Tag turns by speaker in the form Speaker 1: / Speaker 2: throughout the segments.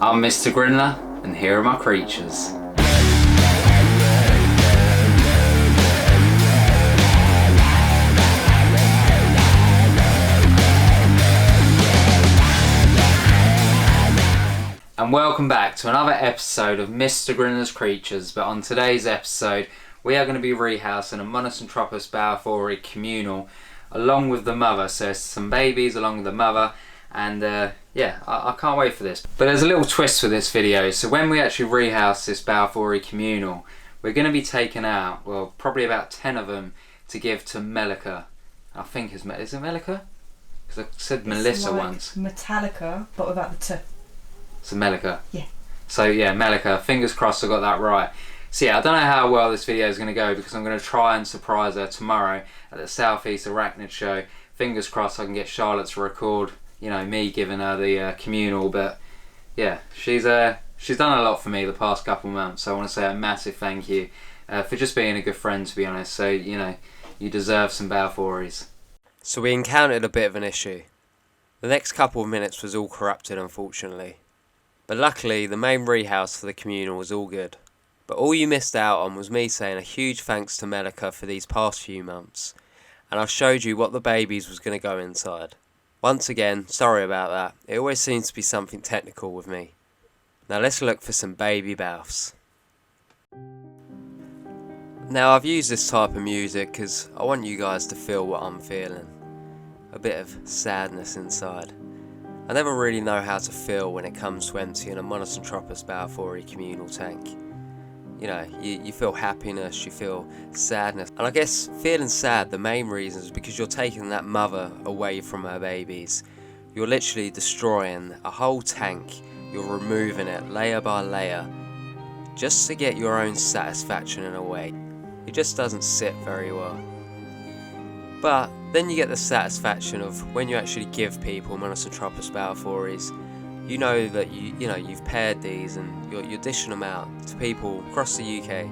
Speaker 1: I'm Mr. Grindler, and here are my creatures. And welcome back to another episode of Mr. Grindlers Creatures, but on today's episode we are going to be rehousing a Mantis Balfouri communal along with the mother. So it's some babies along with the mother, and yeah, I can't wait for this. But there's a little twist for this video. So when we actually rehouse this Balfouri communal, we're going to be taking out, well, probably about 10 of them to give to Melika. I think is it Melika? Because I said Melissa
Speaker 2: like
Speaker 1: once.
Speaker 2: Metallica, but without the T.
Speaker 1: So Melika.
Speaker 2: Yeah.
Speaker 1: So yeah, Melika. Fingers crossed I got that right. So yeah, I don't know how well this video is going to go because I'm going to try and surprise her tomorrow at the South East Arachnid show. Fingers crossed I can get Charlotte to record, you know, me giving her the communal. But yeah, she's done a lot for me the past couple months. So I want to say a massive thank you for just being a good friend, to be honest. So, you know, you deserve some Balfouris.
Speaker 3: So we encountered a bit of an issue. The next couple of minutes was all corrupted, unfortunately. But luckily, the main rehouse for the communal was all good. But all you missed out on was me saying a huge thanks to Melika for these past few months. And I showed you what the babies was going to go inside. Once again, sorry about that. It always seems to be something technical with me. Now let's look for some baby Balfs. Now I've used this type of music because I want you guys to feel what I'm feeling. A bit of sadness inside. I never really know how to feel when it comes to emptying a Mantis Balfouri communal tank. You know, you feel happiness, you feel sadness. And I guess feeling sad, the main reason is because you're taking that mother away from her babies. You're literally destroying a whole tank. You're removing it layer by layer just to get your own satisfaction in a way. It just doesn't sit very well. But then you get the satisfaction of when you actually give people Mantis Balfouris. You know that you've paired these and you're dishing them out to people across the UK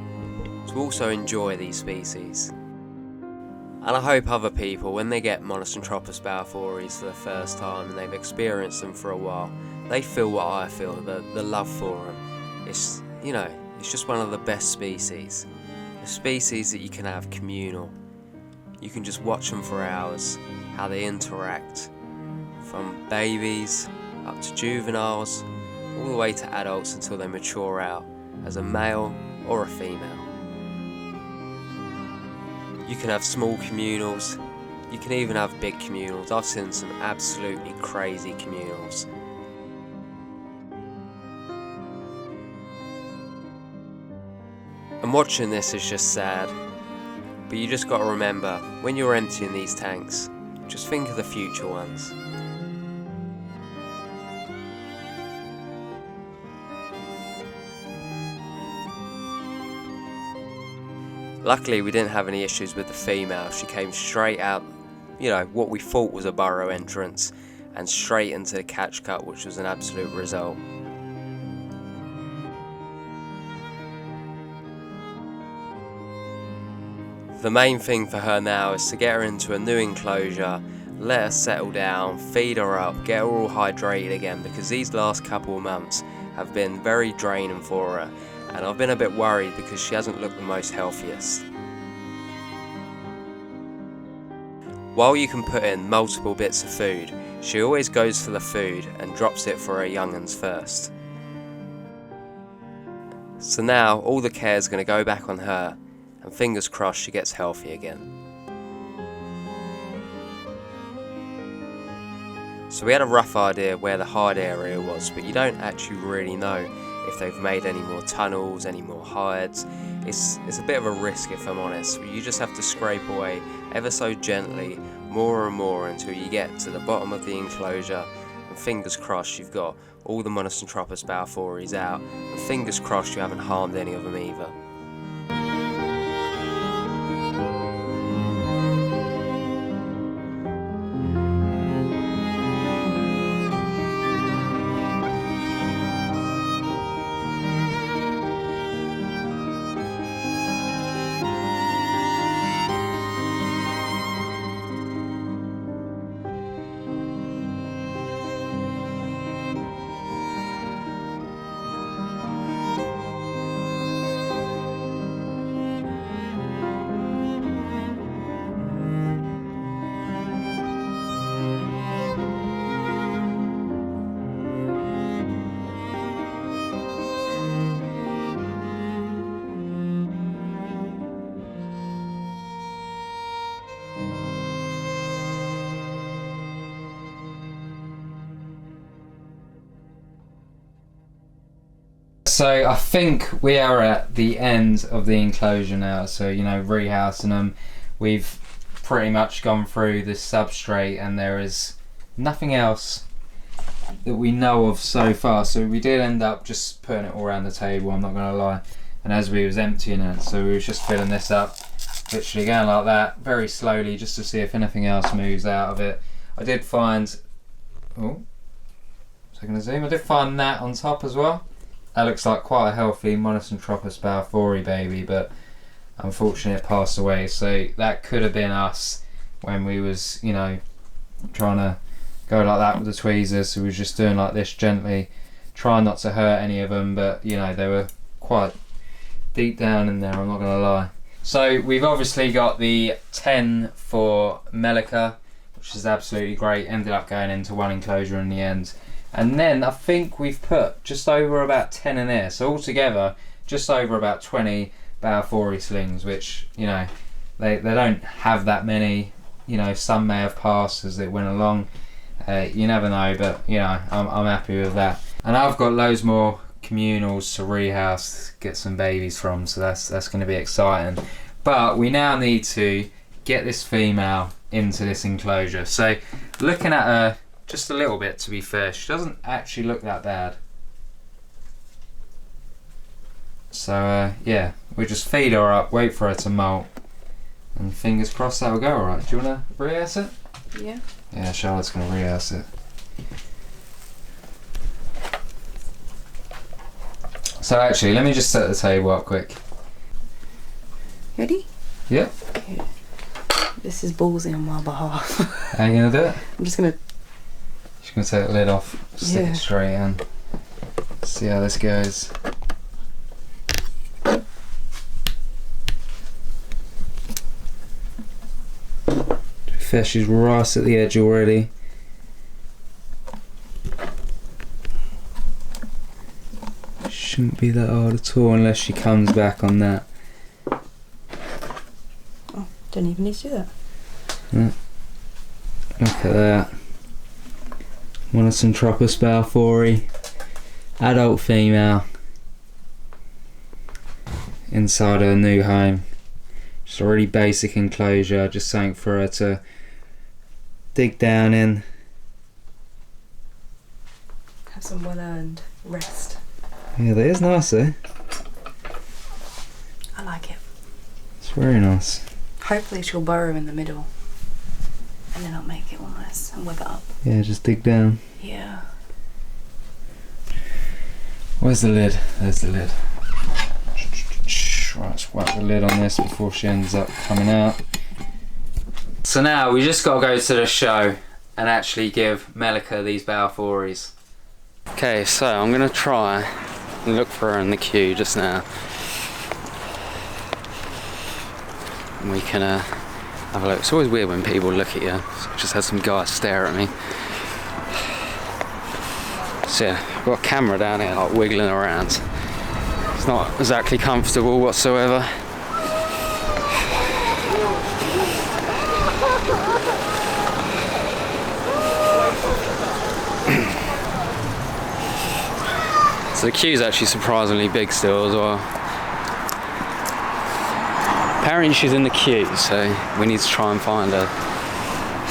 Speaker 3: to also enjoy these species. And I hope other people, when they get Mantis Balfouris for the first time and they've experienced them for a while, they feel what I feel, the love for them. It's just one of the best species. A species that you can have communal. You can just watch them for hours, how they interact, from babies up to juveniles, all the way to adults until they mature out as a male or a female. You can have small communals, you can even have big communals. I've seen some absolutely crazy communals. And watching this is just sad. But you just got to remember, when you're emptying these tanks, just think of the future ones. Luckily we didn't have any issues with the female. She came straight out, what we thought was a burrow entrance, and straight into the catch cut, which was an absolute result. The main thing for her now is to get her into a new enclosure, let her settle down, feed her up, get her all hydrated again, because these last couple of months have been very draining for her, and I've been a bit worried because she hasn't looked the most healthiest. While you can put in multiple bits of food, she always goes for the food and drops it for her young'uns first. So now all the care is going to go back on her, and fingers crossed she gets healthy again. So we had a rough idea where the hide area was, but you don't actually really know if they've made any more tunnels, any more hides. It's a bit of a risk, if I'm honest. You just have to scrape away ever so gently, more and more, until you get to the bottom of the enclosure, and fingers crossed you've got all the Mantis Balfouris out, and fingers crossed you haven't harmed any of them either.
Speaker 1: so I think we are at the end of the enclosure now. So, you know, rehousing them. We've pretty much gone through the substrate and there is nothing else that we know of so far. So we did end up just putting it all around the table, I'm not going to lie. And as we was emptying it, so we was just filling this up, literally going like that, very slowly, just to see if anything else moves out of it. I did find, oh, second zoom, I did find that on top as well. That looks like quite a healthy Monotropus Balfouri baby, but unfortunately it passed away. So that could have been us when we was, you know, trying to go like that with the tweezers. So we was just doing like this gently, trying not to hurt any of them, but you know, they were quite deep down in there, I'm not gonna lie. So we've obviously got the 10 for Melica, which is absolutely great, ended up going into one enclosure in the end. And then I think we've put just over about 10 in there, so altogether just over about 20 Balfouri slings, which, you know, they don't have that many, you know, some may have passed as it went along, you never know, but you know, I'm happy with that. And I've got loads more communals to rehouse, get some babies from, so that's going to be exciting. But we now need to get this female into this enclosure. So looking at her just a little bit, to be fair, she doesn't actually look that bad. So yeah, we'll just feed her up, wait for her to molt, and fingers crossed that'll go alright. Do you want to rehouse it?
Speaker 2: Yeah.
Speaker 1: Yeah, Charlotte's going to rehouse it. So actually, let me just set the table up quick.
Speaker 2: Ready?
Speaker 1: Yep.
Speaker 2: Okay. This is ballsy on my behalf.
Speaker 1: How are you going to do it?
Speaker 2: I'm just going to...
Speaker 1: Just going to take the lid off, stick it straight in. See how this goes. To be fair, she's right at the edge already. Shouldn't be that hard at all unless she comes back on that.
Speaker 2: Oh, don't even need to do that.
Speaker 1: Yeah. Look at that. Monotropus Balfouri, adult female, inside her new home. Just a really basic enclosure, just something for her to dig down in.
Speaker 2: Have some well-earned rest.
Speaker 1: Yeah, that is nice, eh?
Speaker 2: I like it.
Speaker 1: It's very nice.
Speaker 2: Hopefully she'll burrow in the middle. And then I'll make it all nice and web it up.
Speaker 1: Yeah, just dig down.
Speaker 2: Yeah.
Speaker 1: Where's the lid? There's the lid. Right, let's whack the lid on this before she ends up coming out. So now we just got to go to the show and actually give Melica these Balfouris.
Speaker 3: Okay, so I'm gonna try and look for her in the queue just now. And we can have a look. It's always weird when people look at you. So I just had some guy stare at me. So yeah, I've got a camera down here like wiggling around. It's not exactly comfortable whatsoever. So the queue's actually surprisingly big still as well. Apparently she's in the queue, so we need to try and find her.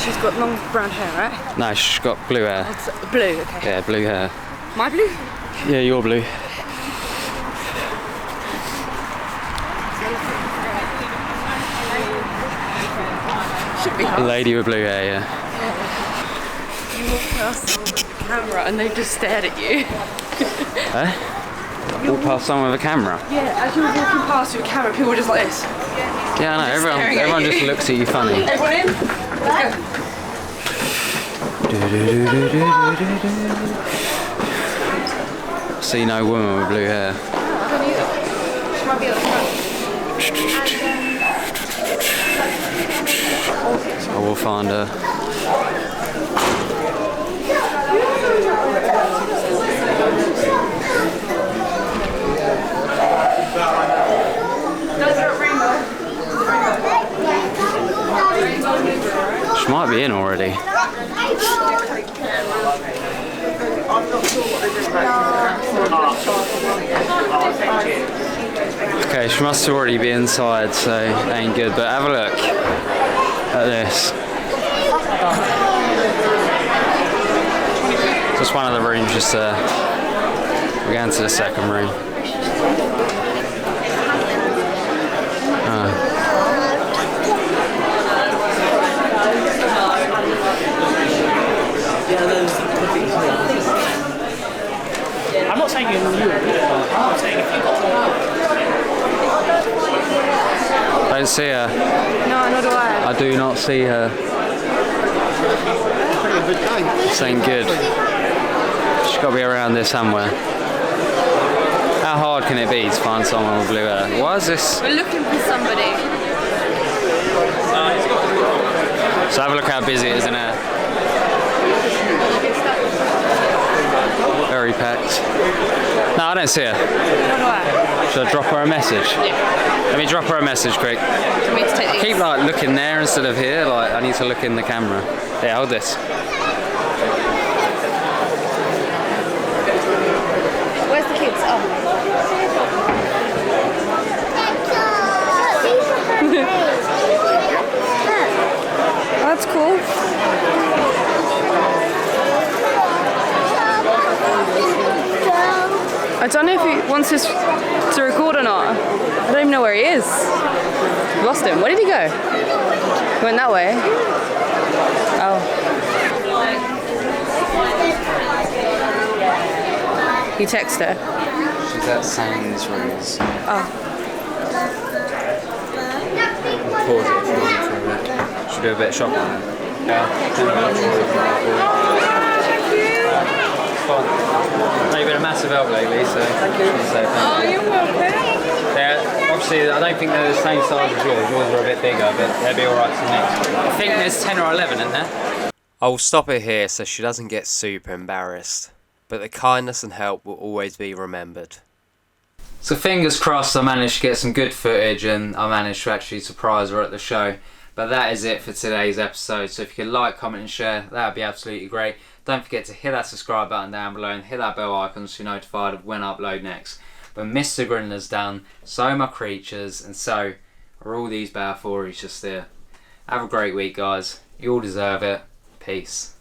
Speaker 2: She's got long brown hair, right?
Speaker 3: No, she's got blue hair.
Speaker 2: It's blue, okay.
Speaker 3: Yeah, blue hair.
Speaker 2: My blue?
Speaker 3: Yeah, you're blue.
Speaker 2: Should be
Speaker 3: The
Speaker 2: hard.
Speaker 3: lady with blue hair, yeah.
Speaker 2: You walk past the camera and they just stared at you.
Speaker 3: Eh? Walk past someone with a camera?
Speaker 2: Yeah, as you were walking past with a camera, people were just like this.
Speaker 3: Yeah, I know,
Speaker 2: staring at
Speaker 3: everyone
Speaker 2: you.
Speaker 3: just looks at you funny.
Speaker 2: Everyone in? Let's go.
Speaker 3: See no woman with blue hair.
Speaker 2: I don't either. She might be at the front.
Speaker 3: I will find her. She might be in already.
Speaker 1: Okay, she must already be inside, so ain't good. But have a look at this. Just one of the rooms, just we're going to the second room.
Speaker 4: I'm not saying you knew it, I'm saying if you got
Speaker 1: Don't see her.
Speaker 2: No, nor do I.
Speaker 1: I do not see her. This ain't good. She's got to be around there somewhere. How hard can it be to find someone with blue hair? Why is this?
Speaker 2: We're looking for somebody.
Speaker 1: So have a look how busy it is in here. Very packed. No, I don't see her.
Speaker 2: Nor do I.
Speaker 1: Should I drop her a message?
Speaker 2: Yeah.
Speaker 1: Let me drop her a message quick.
Speaker 2: Do you want me to take these?
Speaker 1: Keep like looking there instead of here. Like I need to look in the camera. Yeah, hold this.
Speaker 2: Where's the kids? Oh. That's cool. I don't know if he wants us to record or not. I don't even know where he is. Lost him. Where did he go? He went that way. Oh. You text her?
Speaker 1: She's at Sainsbury's.
Speaker 2: Oh.
Speaker 1: Pause it for a bit. Should do a bit of shopping then. Yeah. No, you've been a massive help lately, so thank you.
Speaker 2: Oh, you're welcome.
Speaker 1: Yeah, obviously, I don't think they're the same size as yours. Yours are a bit bigger, but they'll be alright to mix. I think there's 10 or 11 in there.
Speaker 3: I'll stop it here so she doesn't get super embarrassed, but the kindness and help will always be remembered.
Speaker 1: So fingers crossed I managed to get some good footage and I managed to actually surprise her at the show. But that is it for today's episode. So if you could like, comment and share, that would be absolutely great. Don't forget to hit that subscribe button down below and hit that bell icon so you're notified of when I upload next. But Mr. Grindler's done, so are my creatures, and so are all these Balfouris just there. Have a great week, guys. You all deserve it. Peace.